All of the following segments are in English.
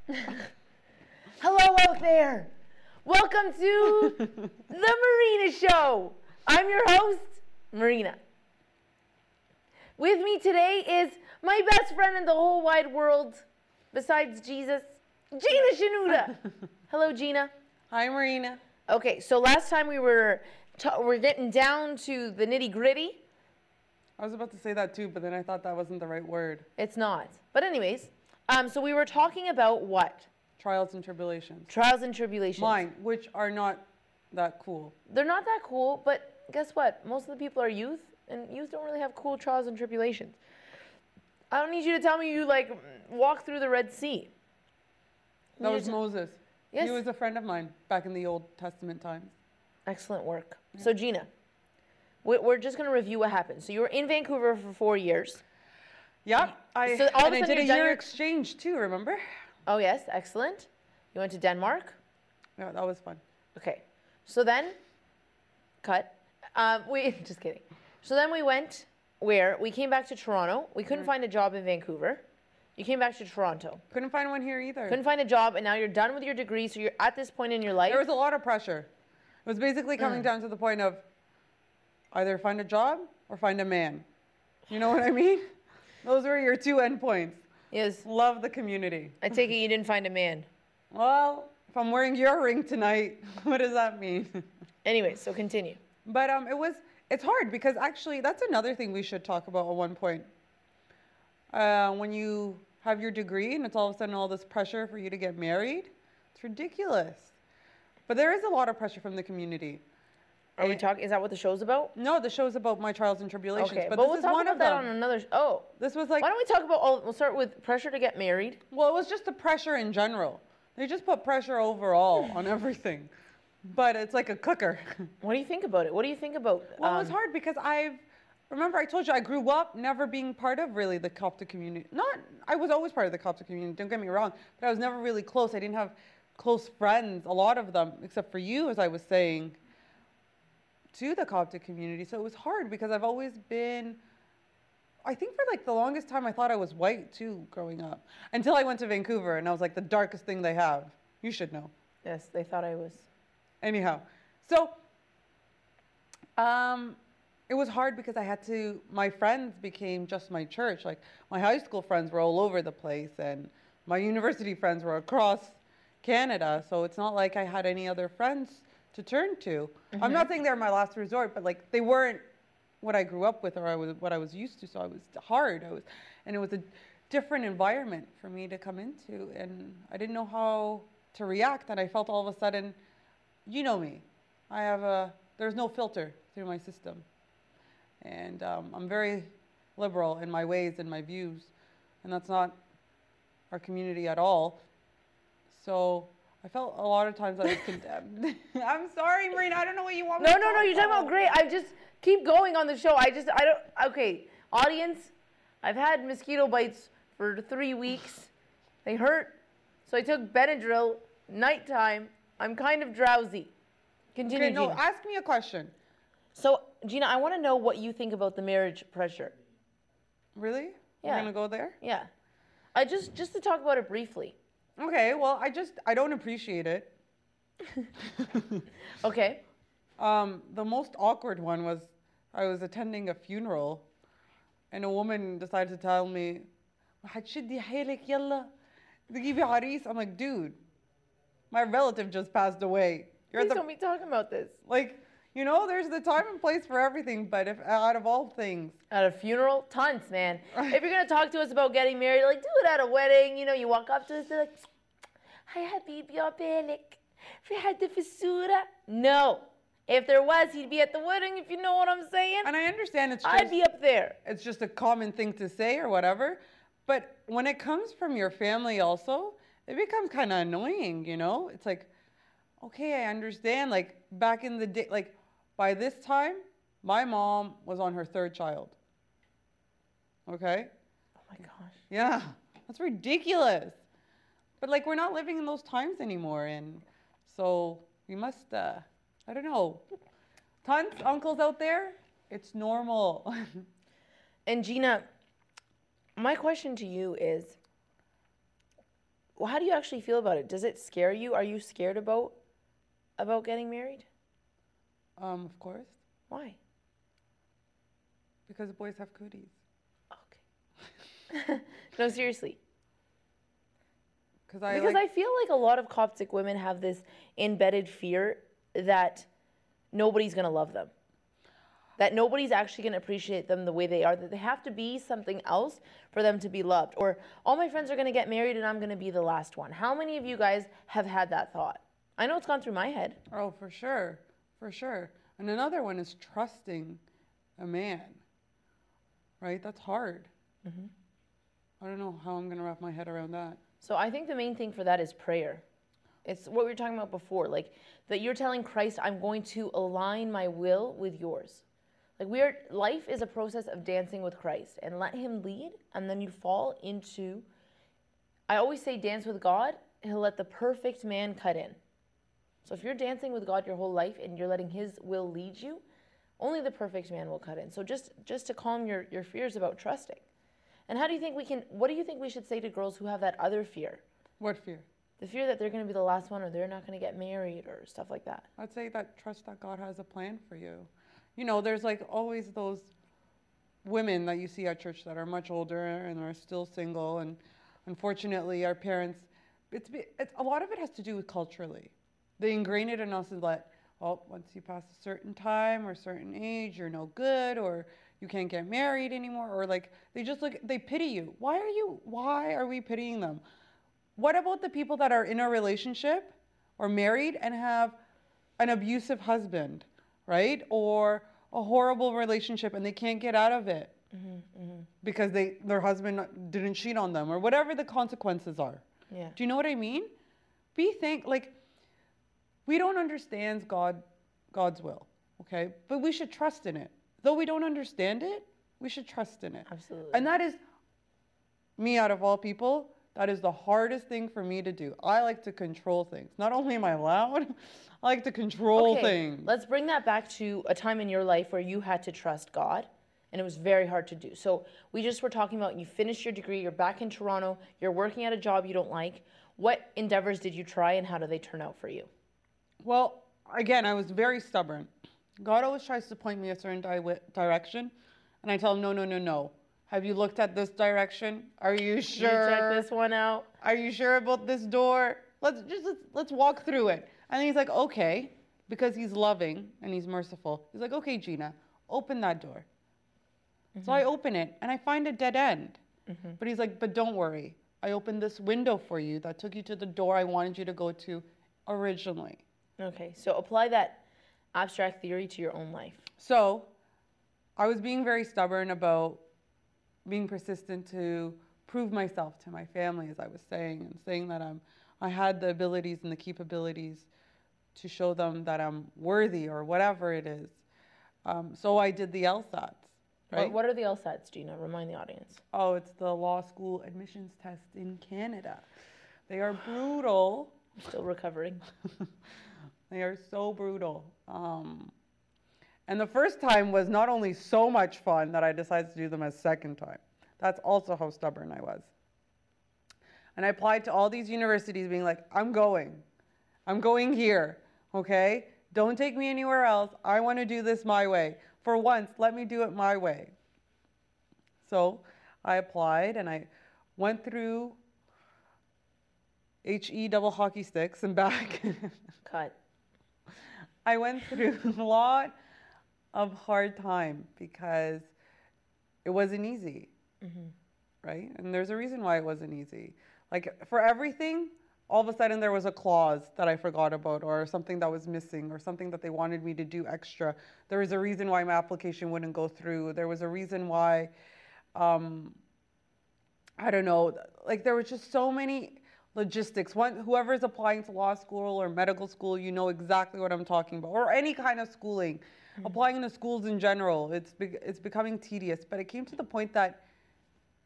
Hello out there. Welcome to the Marina Show. I'm your host, Marina. With me today is my best friend in the whole wide world, besides Jesus, Gina Shanuda. Hello, Gina. Hi, Marina. Okay, so last time we're getting down to the nitty gritty. I was about to say that too, but then I thought that wasn't the right word. It's not. But anyways, so we were talking about what? Trials and tribulations. Trials and tribulations. Mine, which are not that cool. They're not that cool, but guess what? Most of the people are youth, and youth don't really have cool trials and tribulations. I don't need you to tell me you, walk through the Red Sea. That was Moses. Yes. He was a friend of mine back in the Old Testament times. Excellent work. Yeah. So, Gina, we're just going to review what happened. So, you were in Vancouver for 4 years. Yep. I did a year exchange too, remember? Oh, yes. Excellent. You went to Denmark? Yeah, that was fun. Okay. So then, cut. Just kidding. So then we went where? We came back to Toronto. We couldn't find a job in Vancouver. You came back to Toronto. Couldn't find one here either. Couldn't find a job, and now you're done with your degree, so you're at this point in your life. There was a lot of pressure. It was basically coming down to the point of either find a job or find a man. You know what I mean? Those were your two endpoints. Yes. Love the community. I take it you didn't find a man. Well, if I'm wearing your ring tonight, what does that mean? Anyway, so continue. But it's hard because actually that's another thing we should talk about at one point. When you have your degree and it's all of a sudden all this pressure for you to get married, it's ridiculous. But there is a lot of pressure from the community. Are we talking? Is that what the show's about? No, the show's about my trials and tribulations. Okay, but we'll this is talk one about of that them. on another. Oh, this was like. Why don't we talk about? We'll start with pressure to get married. Well, it was just the pressure in general. They just put pressure overall on everything, but it's like a cooker. What do you think about it? What do you think about? Well, it was hard because remember I told you I grew up never being part of really the Coptic community. I was always part of the Coptic community. Don't get me wrong, but I was never really close. I didn't have close friends, a lot of them, except for you, as I was saying, to the Coptic community. So it was hard because I've always been, I think for the longest time, I thought I was white too growing up. Until I went to Vancouver and I was like the darkest thing they have. You should know. Yes, they thought I was. Anyhow, so it was hard because my friends became just my church. Like my high school friends were all over the place and my university friends were across Canada. So it's not like I had any other friends to turn to. Mm-hmm. I'm not saying they're my last resort, but they weren't what I grew up with or what I was used to. So it was hard. And it was a different environment for me to come into, and I didn't know how to react. And I felt all of a sudden, you know me, there's no filter through my system, and I'm very liberal in my ways and my views, and that's not our community at all. So I felt a lot of times I was condemned. I'm sorry, Marina. I don't know what you want me to talk No, you're talking about great. I just keep going on the show. Okay, audience, I've had mosquito bites for 3 weeks. They hurt. So I took Benadryl, nighttime. I'm kind of drowsy. Continue, okay, no, Gina. ask me a question. So, Gina, I want to know what you think about the marriage pressure. Really? Yeah. We're going to go there? Yeah. Just to talk about it briefly. Okay, well, I don't appreciate it. Okay. The most awkward one was I was attending a funeral and a woman decided to tell me, I'm like, dude, my relative just passed away. Please don't be talking about this. There's the time and place for everything, but if out of all things. At a funeral? Tons, man. If you're going to talk to us about getting married, do it at a wedding. You walk up to us, they're like, hi, Habibi, Belik. We had the fissura. No. If there was, he'd be at the wedding, if you know what I'm saying. And I understand I'd be up there. It's just a common thing to say or whatever. But when it comes from your family also, it becomes kind of annoying, It's like, okay, I understand. Back in the day, by this time, my mom was on her 3rd child. Okay? Oh my gosh. Yeah, that's ridiculous. But we're not living in those times anymore. And so we must, I don't know, tons of uncles out there, it's normal. And Gina, my question to you is, Well, how do you actually feel about it? Does it scare you? Are you scared about getting married? Of course, Why? because boys have cooties. Okay. No, seriously. Because I feel like a lot of Coptic women have this embedded fear that nobody's going to love them. That nobody's actually going to appreciate them the way they are. That they have to be something else for them to be loved. Or all my friends are going to get married and I'm going to be the last one. How many of you guys have had that thought? I know it's gone through my head. Oh, for sure. For sure. And another one is trusting a man. Right? That's hard. Mm-hmm. I don't know how I'm going to wrap my head around that. So I think the main thing for that is prayer. It's what we were talking about before, like that you're telling Christ, I'm going to align my will with yours. Like life is a process of dancing with Christ and let him lead, and then you fall into, I always say dance with God, he'll let the perfect man cut in. So if you're dancing with God your whole life and you're letting his will lead you, only the perfect man will cut in. So just to calm your fears about trusting. And what do you think we should say to girls who have that other fear? What fear? The fear that they're going to be the last one or they're not going to get married or stuff like that. I'd say that trust that God has a plan for you. You know, there's like always those women that you see at church that are much older and are still single. And unfortunately, our parents, it's a lot of it has to do with culturally. They ingrain it in us that, well, once you pass a certain time or a certain age, you're no good, or you can't get married anymore, or like they pity you. Why are we pitying them? What about the people that are in a relationship or married and have an abusive husband, right? Or a horrible relationship and they can't get out of it because their husband didn't cheat on them or whatever the consequences are. Yeah. Do you know what I mean? We don't understand God's will, okay? But we should trust in it. Though we don't understand it, we should trust in it. Absolutely. And that is, me out of all people, that is the hardest thing for me to do. I like to control things. Not only am I loud, I like to control things. Let's bring that back to a time in your life where you had to trust God, and it was very hard to do. So we just were talking about you finished your degree, you're back in Toronto, you're working at a job you don't like. What endeavors did you try, and how did they turn out for you? Well, again, I was very stubborn. God always tries to point me a certain direction, and I tell him, no. Have you looked at this direction? Are you sure? You check this one out. Are you sure about this door? Let's walk through it. And he's like, okay, because he's loving and he's merciful. He's like, okay, Gina, open that door. Mm-hmm. So I open it and I find a dead end. Mm-hmm. But he's like, but don't worry. I opened this window for you that took you to the door I wanted you to go to originally. Okay, so apply that abstract theory to your own life. So I was being very stubborn about being persistent to prove myself to my family, as I was saying, and saying that I had the abilities and the capabilities to show them that I'm worthy or whatever it is. So I did the LSATs, right? What are the LSATs, Gina? Remind the audience. Oh, it's the law school admissions test in Canada. They are brutal. I'm still recovering. They are so brutal. And the first time was not only so much fun that I decided to do them a second time. That's also how stubborn I was. And I applied to all these universities being like, I'm going here, okay? Don't take me anywhere else. I want to do this my way. For once, let me do it my way. So I applied and I went through HE double hockey sticks and back. Cut. I went through a lot of hard time because it wasn't easy, right? And there's a reason why it wasn't easy. Like for everything, all of a sudden there was a clause that I forgot about or something that was missing or something that they wanted me to do extra. There was a reason why my application wouldn't go through. There was a reason why, I don't know, like there was just so many logistics. Whoever's applying to law school or medical school, you know exactly what I'm talking about, or any kind of schooling. Applying to schools in general, it's becoming tedious. But it came to the point that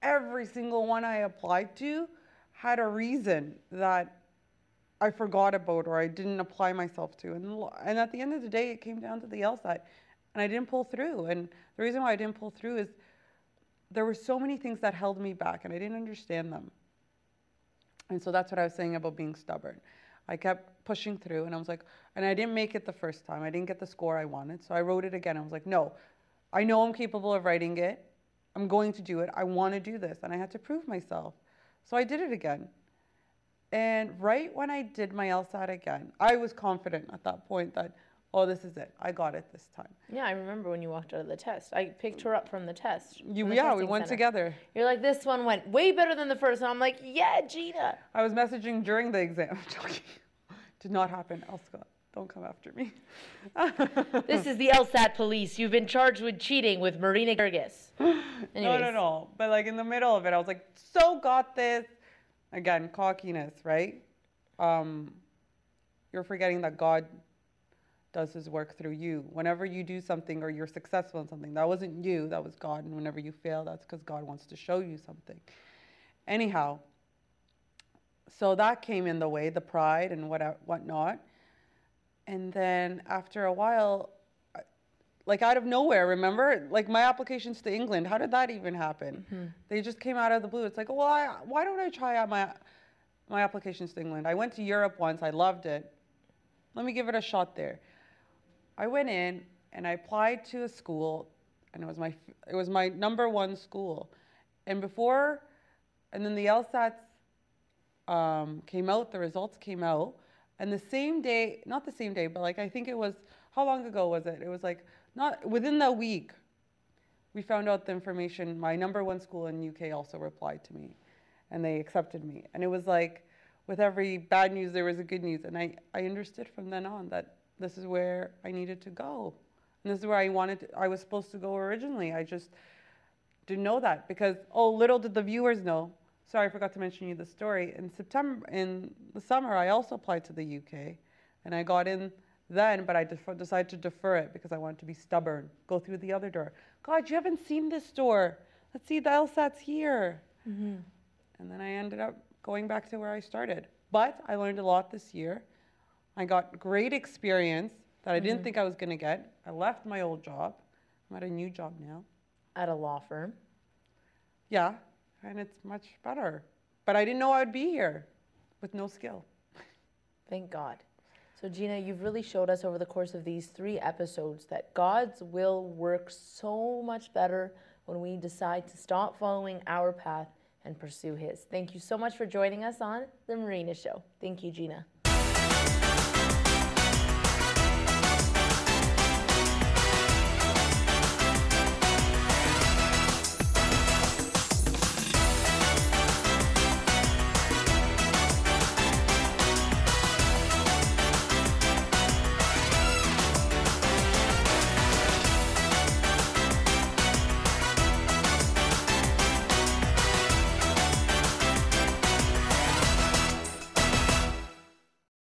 every single one I applied to had a reason that I forgot about or I didn't apply myself to. And at the end of the day, it came down to the LSAT, and I didn't pull through. And the reason why I didn't pull through is there were so many things that held me back, and I didn't understand them. And so that's what I was saying about being stubborn. I kept pushing through, and I was like, and I didn't make it the first time. I didn't get the score I wanted. So I wrote it again. I was like, no, I know I'm capable of writing it. I'm going to do it. I want to do this. And I had to prove myself. So I did it again. And right when I did my LSAT again, I was confident at that point that, oh, this is it. I got it this time. Yeah, I remember when you walked out of the test. I picked her up from the test. Yeah, we testing went center. together. You're like, this one went way better than the first one. I'm like, yeah, Gina. I was messaging during the exam. I'm joking. Did not happen. Elska, don't come after me. This is the LSAT police. You've been charged with cheating with Marina Gergis. No. But like in the middle of it, I was like, so got this. Again, cockiness, right? You're forgetting that God does his work through you. Whenever you do something or you're successful in something, that wasn't you, that was God. And whenever you fail, that's because God wants to show you something. Anyhow, so that came in the way, the pride and whatnot. And then after a while, like out of nowhere, remember? Like my applications to England, how did that even happen? Mm-hmm. They just came out of the blue. It's like, well, why don't I try out my applications to England? I went to Europe once. I loved it. Let me give it a shot there. I went in and I applied to a school, and it was my number one school. And then the LSATs came out, the results came out, and the same day, not the same day, but like I think it was, how long ago was it? It was like not within the week, we found out the information. My number one school in UK also replied to me, and they accepted me. And it was like, with every bad news, there was a good news. And I understood from then on that this is where I needed to go. And this is where I was supposed to go originally. I just didn't know that because, little did the viewers know. Sorry, I forgot to mention you the story. In the summer, I also applied to the UK, and I got in then, but I decided to defer it because I wanted to be stubborn, go through the other door. God, you haven't seen this door. Let's see, the LSAT's here. Mm-hmm. And then I ended up going back to where I started. But I learned a lot this year. I got great experience that I didn't think I was going to get. I left my old job. I'm at a new job now. At a law firm. Yeah, and it's much better. But I didn't know I would be here with no skill. Thank God. So Gina, you've really showed us over the course of these 3 episodes that God's will works so much better when we decide to stop following our path and pursue his. Thank you so much for joining us on The Marina Show. Thank you, Gina.